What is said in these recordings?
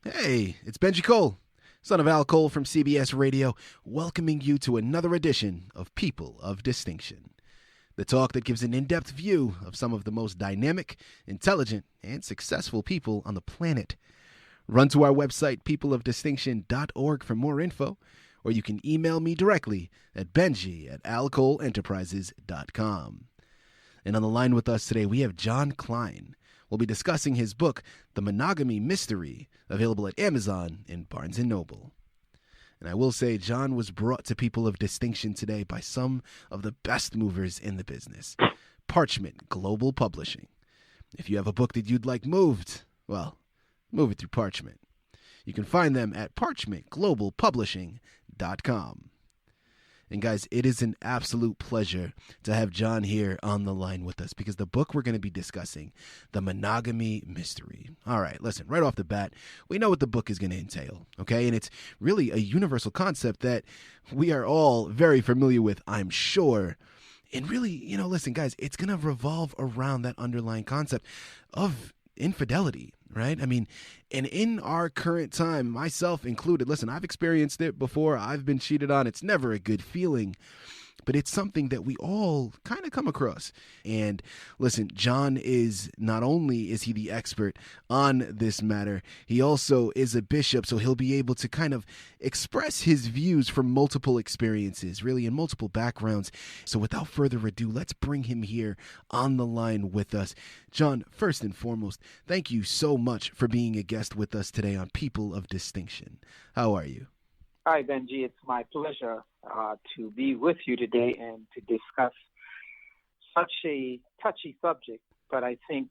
Hey, it's Benji Cole, son of Al Cole from CBS Radio, welcoming you to another edition of People of Distinction, the talk that gives an in-depth view of some of the most dynamic, intelligent, and successful people on the planet. Run to our website, peopleofdistinction.org, for more info, or you can email me directly at benji@alcoleenterprises.com. And on the line with us today, we have John Cline. We'll be discussing his book, The Monogamy Mystery, available at Amazon and Barnes & Noble. And I will say, John was brought to People of Distinction today by some of the best movers in the business. Parchment Global Publishing. If you have a book that you'd like moved, well, move it through Parchment. You can find them at parchmentglobalpublishing.com. And guys, it is an absolute pleasure to have John here on the line with us because the book we're going to be discussing, The Monogamy Mystery. All right, listen, right off the bat, we know what the book is going to entail, okay? And it's really a universal concept that we are all very familiar with, I'm sure. And really, listen, guys, it's going to revolve around that underlying concept of infidelity, right? I mean, and in our current time, myself included, listen, I've experienced it before. I've been cheated on. It's never a good feeling, but it's something that we all kind of come across. And listen, John is, not only is he the expert on this matter, he also is a bishop, so he'll be able to kind of express his views from multiple experiences, really in multiple backgrounds. So without further ado, let's bring him here on the line with us. John, first and foremost, thank you so much for being a guest with us today on People of Distinction. How are you? Hi, Benji. It's my pleasure to be with you today and to discuss such a touchy subject, but I think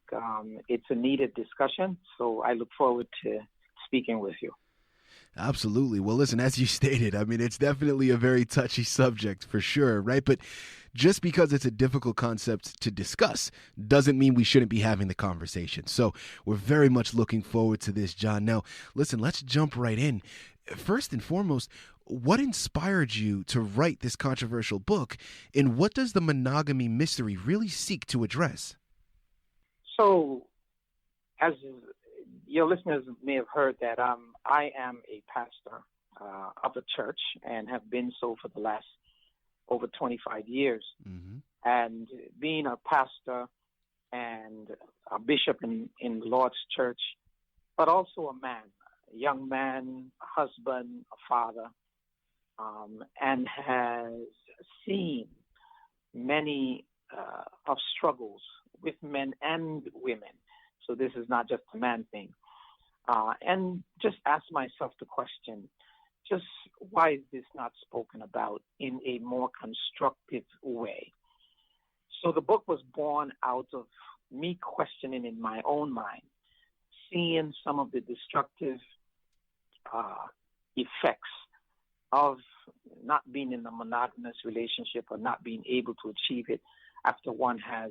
it's a needed discussion, so I look forward to speaking with you. Absolutely. Well, listen, as you stated, I mean, it's definitely a very touchy subject for sure, right? But just because it's a difficult concept to discuss doesn't mean we shouldn't be having the conversation. So we're very much looking forward to this, John. Now, listen, let's jump right in. First and foremost, what inspired you to write this controversial book, and what does the monogamy mystery really seek to address? So, as your listeners may have heard that I am a pastor of a church and have been so for the last over 25 years. Mm-hmm. And being a pastor and a bishop in the Lord's church, but also a man, a young man, a husband, a father, and has seen many of struggles with men and women. So this is not just a man thing. And just ask myself the question, just why is this not spoken about in a more constructive way? So the book was born out of me questioning in my own mind, seeing some of the destructive effects of not being in a monogamous relationship or not being able to achieve it after one has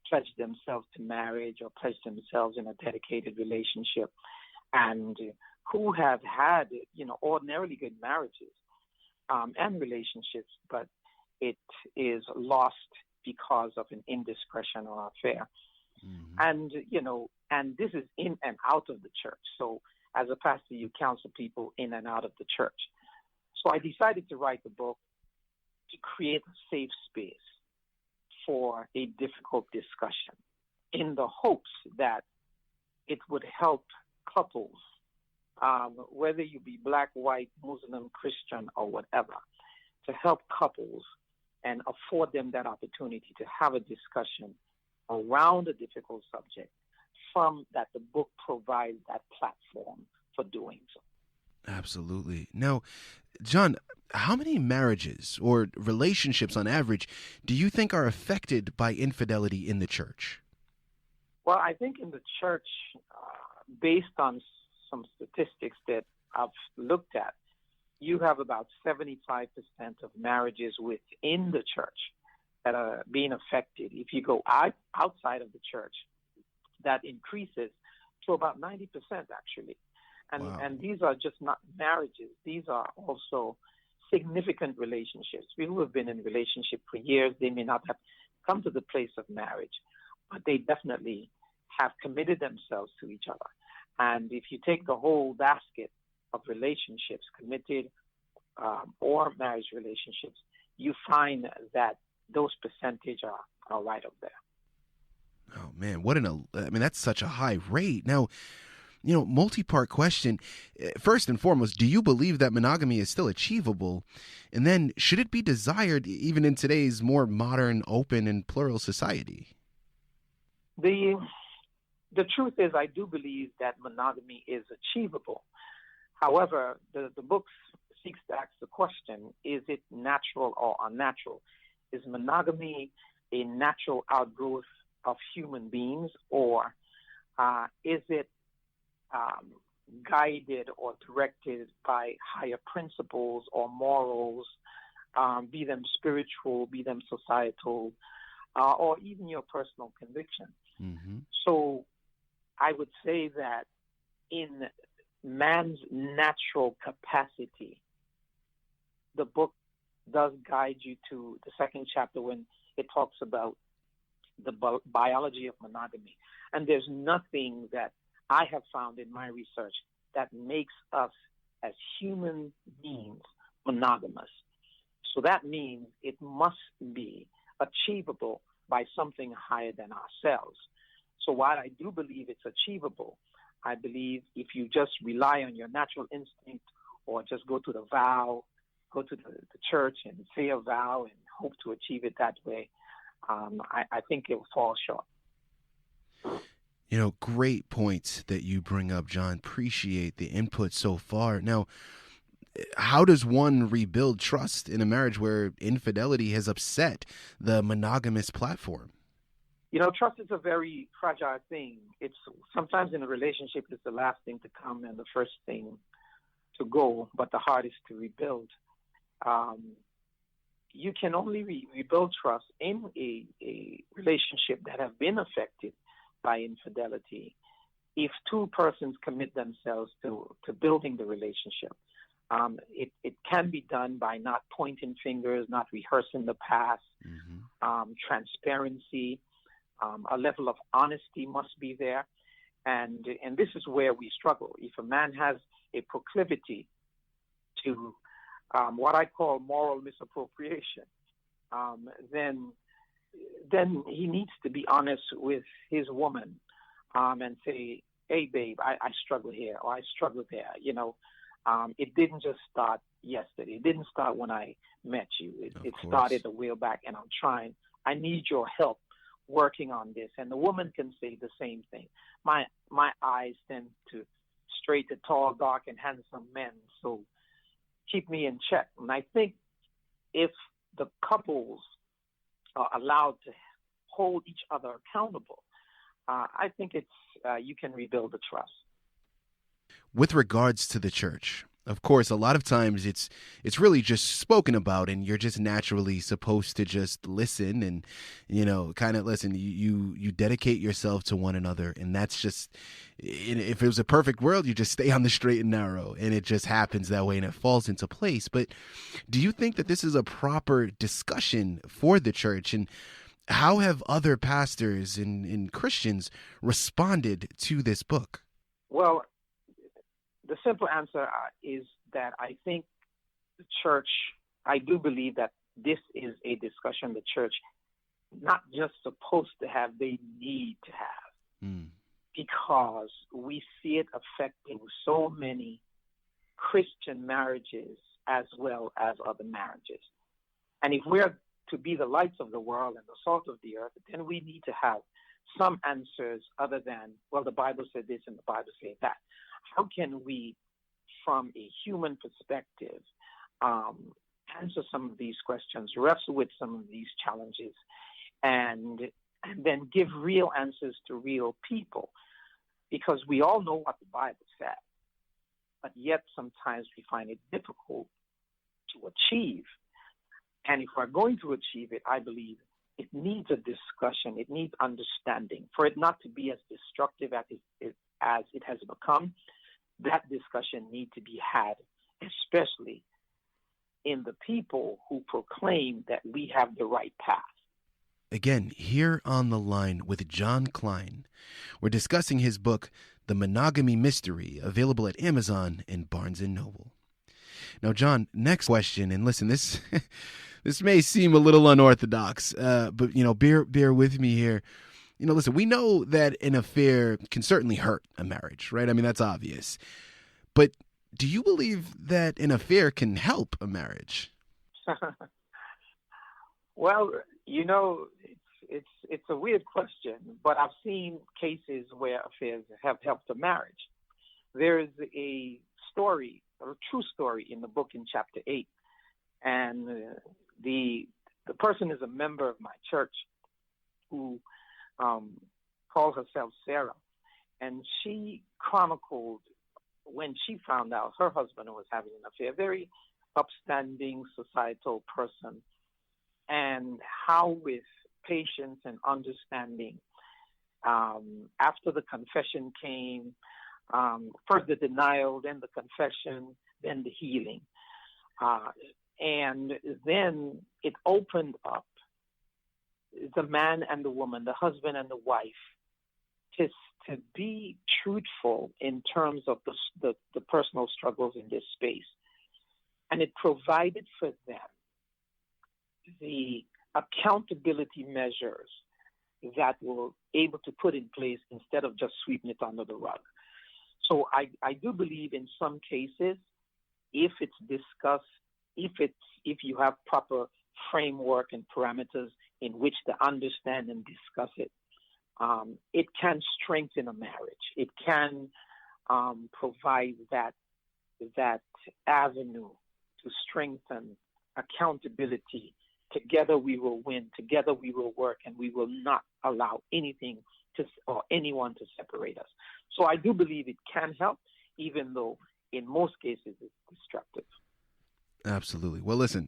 pledged themselves to marriage or pledged themselves in a dedicated relationship, and who have had, ordinarily good marriages and relationships, but it is lost because of an indiscretion or affair. Mm-hmm. And this is in and out of the church. So as a pastor, you counsel people in and out of the church. So I decided to write the book to create a safe space for a difficult discussion in the hopes that it would help couples, whether you be black, white, Muslim, Christian, or whatever, to help couples and afford them that opportunity to have a discussion around a difficult subject from that the book provides that platform for doing so. Absolutely. Now, John, how many marriages or relationships on average do you think are affected by infidelity in the church? Well, I think in the church, based on some statistics that I've looked at, you have about 75% of marriages within the church that are being affected. If you go outside of the church, that increases to about 90% actually. And, wow. And these are just not marriages. These are also significant relationships. People who have been in a relationship for years, they may not have come to the place of marriage, but they definitely have committed themselves to each other. And if you take the whole basket of relationships, committed or marriage relationships, you find that those percentage are right up there. Oh man, I mean, that's such a high rate. Now, multi-part question. First and foremost, do you believe that monogamy is still achievable? And then, should it be desired even in today's more modern, open, and plural society? The truth is, I do believe that monogamy is achievable. However, the book seeks to ask the question, is it natural or unnatural? Is monogamy a natural outgrowth of human beings, or is it guided or directed by higher principles or morals, be them spiritual, be them societal, or even your personal convictions? Mm-hmm. So I would say that in man's natural capacity, the book does guide you to the second chapter when it talks about the biology of monogamy. And there's nothing that I have found in my research that makes us as human beings monogamous. So that means it must be achievable by something higher than ourselves. So while I do believe it's achievable, I believe if you just rely on your natural instinct or just go to the church and say a vow and hope to achieve it that way, I think it will fall short. Great points that you bring up, John. Appreciate the input so far. Now, how does one rebuild trust in a marriage where infidelity has upset the monogamous platform? Trust is a very fragile thing. It's sometimes in a relationship, it's the last thing to come and the first thing to go, but the hardest to rebuild. You can only rebuild trust in a relationship that have been affected by infidelity if two persons commit themselves to building the relationship. It can be done by not pointing fingers, not rehearsing the past, transparency, a level of honesty must be there. And this is where we struggle. If a man has a proclivity to what I call moral misappropriation, then he needs to be honest with his woman and say, hey, babe, I struggle here or I struggle there. It didn't just start yesterday. It didn't start when I met you. It started a while back, and I'm trying. I need your help working on this. And the woman can say the same thing. My eyes tend to stray to tall, dark, and handsome men, so keep me in check. And I think if the couples are allowed to hold each other accountable, I think you can rebuild the trust. With regards to the church, of course, a lot of times it's really just spoken about, and you're just naturally supposed to just listen and, kind of listen. You dedicate yourself to one another, and that's just, if it was a perfect world, you just stay on the straight and narrow, and it just happens that way, and it falls into place. But do you think that this is a proper discussion for the church, and how have other pastors and Christians responded to this book? Well, the simple answer is that I think the church, I do believe that this is a discussion the church not just supposed to have, they need to have. Because we see it affecting so many Christian marriages as well as other marriages. And if we're to be the lights of the world and the salt of the earth, then we need to have some answers other than, well, the Bible said this and the Bible said that. How can we, from a human perspective, answer some of these questions, wrestle with some of these challenges, and then give real answers to real people? Because we all know what the Bible said, but yet sometimes we find it difficult to achieve. And if we're going to achieve it, I believe it needs a discussion, it needs understanding. For it not to be as destructive as it has become, that discussion needs to be had, especially in the people who proclaim that we have the right path. Again, here on the line with John Cline, we're discussing his book, The Monogamy Mystery, available at Amazon and Barnes & Noble. Now, John, next question, and listen, this this may seem a little unorthodox, but, bear with me here. Listen, we know that an affair can certainly hurt a marriage, right? I mean, that's obvious. But do you believe that an affair can help a marriage? Well, it's a weird question, but I've seen cases where affairs have helped a marriage. There is a story, a true story, in the book in chapter 8, and the person is a member of my church who called herself Sarah, and she chronicled when she found out her husband was having an affair, a very upstanding societal person, and how with patience and understanding, after the confession came, first the denial, then the confession, then the healing. And then it opened up the man and the woman, the husband and the wife, to be truthful in terms of the personal struggles in this space. And it provided for them the accountability measures that were able to put in place instead of just sweeping it under the rug. So I do believe in some cases, if it's discussed, if you have proper framework and parameters in which to understand and discuss it, it can strengthen a marriage. It can provide that avenue to strengthen accountability. Together we will win. Together we will work, and we will not allow anything or anyone to separate us. So I do believe it can help, even though in most cases it's destructive. Absolutely. Well, listen,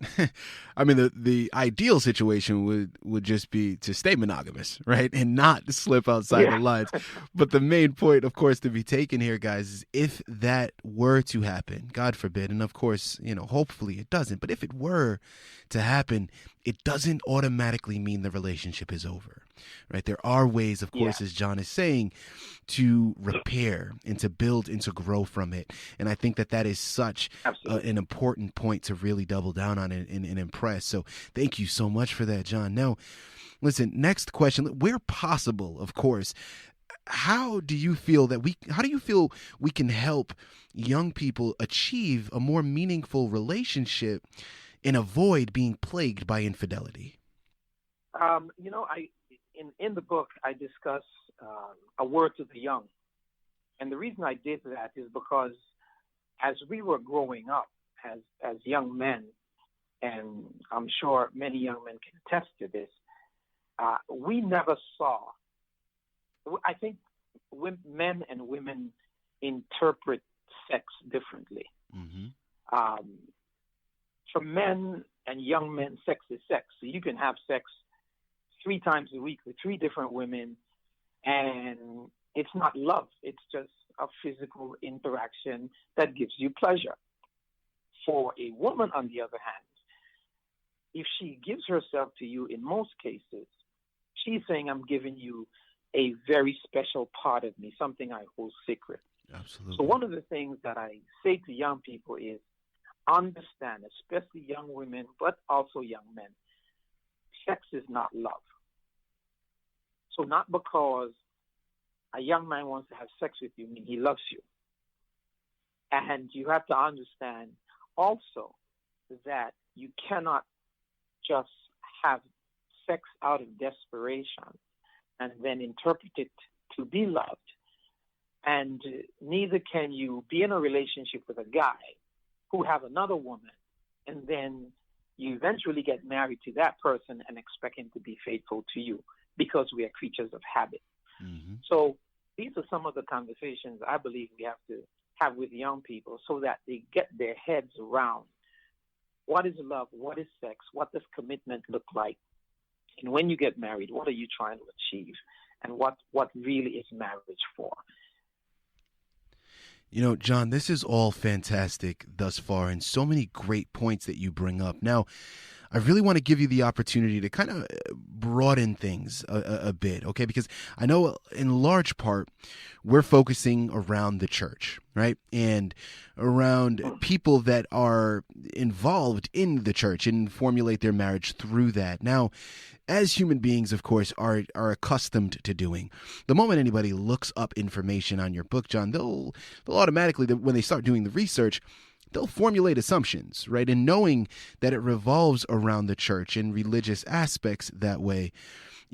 I mean, the ideal situation would just be to stay monogamous, right? And not slip outside the lines. But the main point, of course, to be taken here, guys, is if that were to happen, God forbid, and of course, hopefully it doesn't, but if it were to happen, it doesn't automatically mean the relationship is over, right? There are ways, of course, as John is saying, to repair and to build and to grow from it. And I think that is such an important point to really double down on and impress. So thank you so much for that, John. Now, listen, next question, where possible, of course, how do you feel we can help young people achieve a more meaningful relationship and avoid being plagued by infidelity? In the book, I discuss a word to the young. And the reason I did that is because as we were growing up as young men, and I'm sure many young men can attest to this, we never saw, I think men and women interpret sex differently. Mm-hmm. For men and young men, sex is sex. So you can have sex 3 times a week with 3 different women, and it's not love. It's just a physical interaction that gives you pleasure. For a woman, on the other hand, if she gives herself to you, in most cases, she's saying, I'm giving you a very special part of me, something I hold sacred. Absolutely. So one of the things that I say to young people is, understand, especially young women, but also young men, sex is not love. So not because a young man wants to have sex with you, mean he loves you. And you have to understand also that you cannot just have sex out of desperation and then interpret it to be loved. And neither can you be in a relationship with a guy who have another woman, and then you eventually get married to that person and expect him to be faithful to you, because we are creatures of habit. Mm-hmm. So these are some of the conversations I believe we have to have with young people so that they get their heads around what is love, what is sex, what does commitment look like, and when you get married, what are you trying to achieve, and what really is marriage for. John, this is all fantastic thus far, and so many great points that you bring up. Now, I really want to give you the opportunity to kind of broaden things a bit, okay? Because I know in large part we're focusing around the church, right? And around people that are involved in the church and formulate their marriage through that. Now, as human beings, of course, are accustomed to doing, the moment anybody looks up information on your book, John, they'll automatically, when they start doing the research, they'll formulate assumptions, right? And knowing that it revolves around the church and religious aspects that way,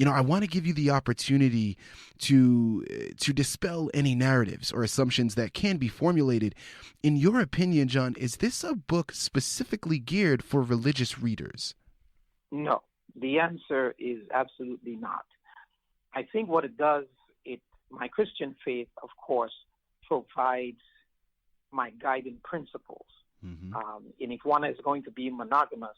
I want to give you the opportunity to dispel any narratives or assumptions that can be formulated. In your opinion, John, is this a book specifically geared for religious readers? No, the answer is absolutely not. I think what it does, my Christian faith, of course, provides my guiding principles. Mm-hmm. And if one is going to be monogamous,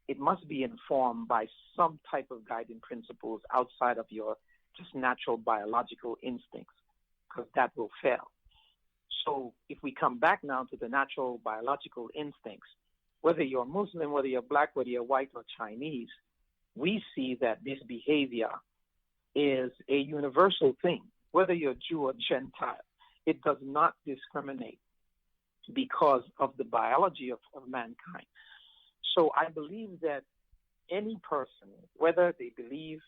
it must be informed by some type of guiding principles outside of your just natural biological instincts, because that will fail. So if we come back now to the natural biological instincts, whether you're Muslim, whether you're black, whether you're white or Chinese, we see that this behavior is a universal thing, whether you're Jew or Gentile. It does not discriminate because of the biology of mankind. So I believe that any person, whether they believe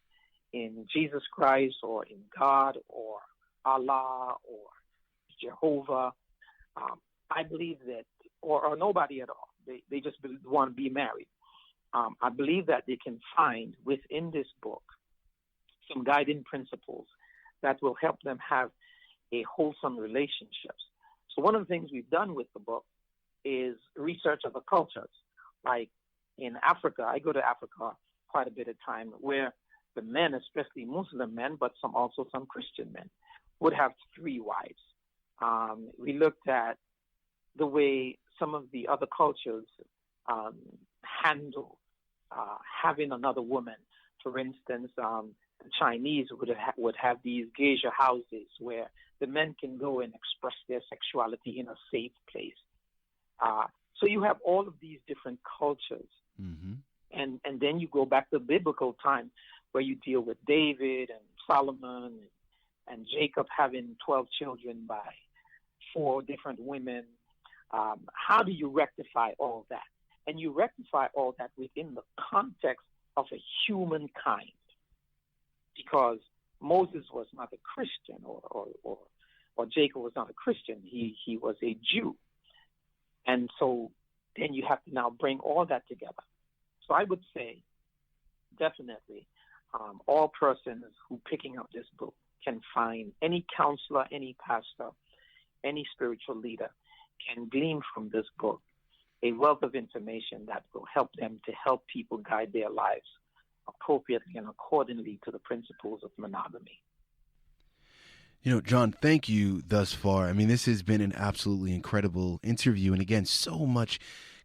in Jesus Christ or in God or Allah or Jehovah, I believe that, or nobody at all, they just want to be married. I believe that they can find within this book some guiding principles that will help them have a wholesome relationships. So one of the things we've done with the book is research of the cultures. Like in Africa, I go to Africa quite a bit of time, where the men, especially Muslim men, but also some Christian men, would have 3 wives. We looked at the way some of the other cultures handle having another woman. For instance, the Chinese would have these geisha houses where the men can go and express their sexuality in a safe place. So you have all of these different cultures. Mm-hmm. And then you go back to biblical time, where you deal with David and Solomon and Jacob having 12 children by 4 different women. How do you rectify all that? And you rectify all that within the context of a humankind, because Moses was not a Christian, or Jacob was not a Christian. He was a Jew. And so then you have to now bring all that together. So I would say definitely all persons who picking up this book can find, any counselor, any pastor, any spiritual leader can glean from this book a wealth of information that will help them to help people guide their lives appropriately and accordingly to the principles of monogamy. John, thank you thus far. I mean, this has been an absolutely incredible interview. And again, so much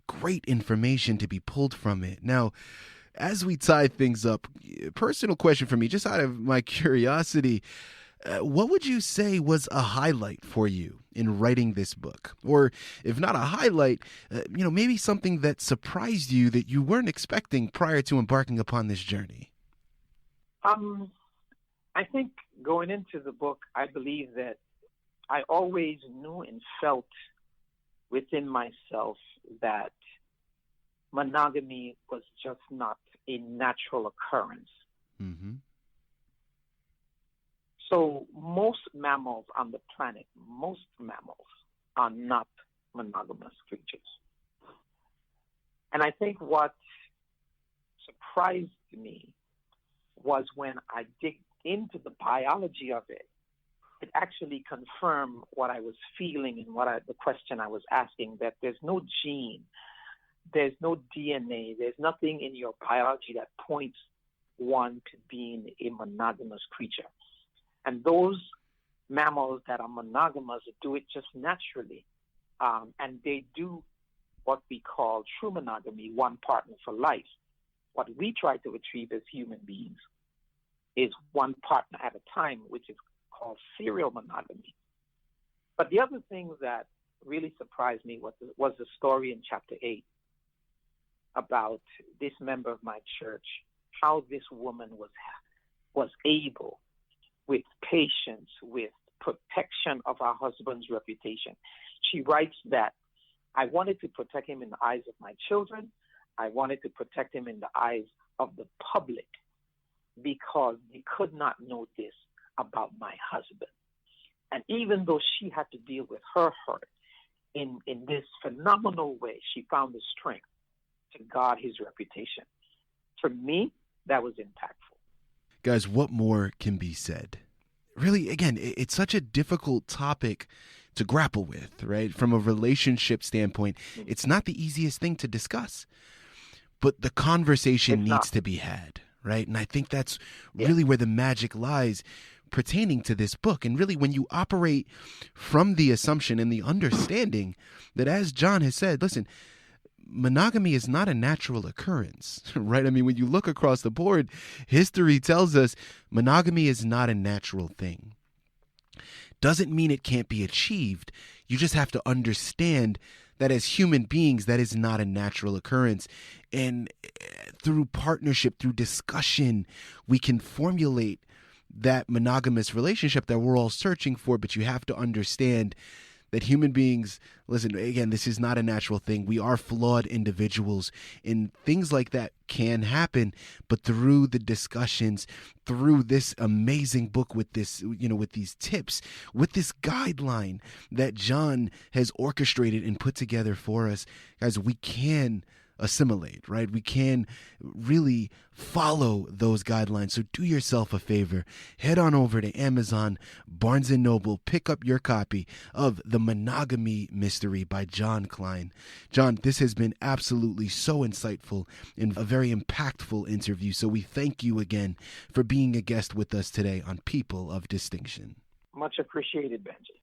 great information to be pulled from it. Now, as we tie things up, personal question for me, just out of my curiosity, what would you say was a highlight for you in writing this book? Or if not a highlight, maybe something that surprised you that you weren't expecting prior to embarking upon this journey? I think going into the book, I believe that I always knew and felt within myself that monogamy was just not a natural occurrence. Mm-hmm. So most mammals on the planet, are not monogamous creatures. And I think what surprised me was when I dig into the biology of it, it actually confirmed what I was feeling and the question I was asking, that there's no gene, there's no DNA, there's nothing in your biology that points one to being a monogamous creature. And those mammals that are monogamous do it just naturally. And they do what we call true monogamy, one partner for life. What we try to achieve as human beings is one partner at a time, which is called serial monogamy. But the other thing that really surprised me was the story in chapter 8, about this member of my church, how this woman was able, with patience, with protection of her husband's reputation. She writes that I wanted to protect him in the eyes of my children. I wanted to protect him in the eyes of the public because they could not know this about my husband. And even though she had to deal with her hurt in this phenomenal way, she found the strength to guard his reputation. For me, that was impactful. Guys, what more can be said? Really, again, it's such a difficult topic to grapple with, right? From a relationship standpoint, it's not the easiest thing to discuss, but the conversation needs to be had, right? And I think that's really where the magic lies pertaining to this book. And really, when you operate from the assumption and the understanding that, as John has said, listen, monogamy is not a natural occurrence, right? I mean, when you look across the board, history tells us monogamy is not a natural thing. Doesn't mean it can't be achieved. You just have to understand that as human beings, that is not a natural occurrence. And through partnership, through discussion, we can formulate that monogamous relationship that we're all searching for. But you have to understand that human beings, listen, again, this is not a natural thing. We are flawed individuals, and things like that can happen. But through the discussions, through this amazing book with this, with these tips, with this guideline that John has orchestrated and put together for us, guys, we can assimilate, right? We can really follow those guidelines. So do yourself a favor, head on over to Amazon, Barnes & Noble, pick up your copy of The Monogamy Mystery by John Cline. John, this has been absolutely so insightful and a very impactful interview. So we thank you again for being a guest with us today on People of Distinction. Much appreciated, Benji.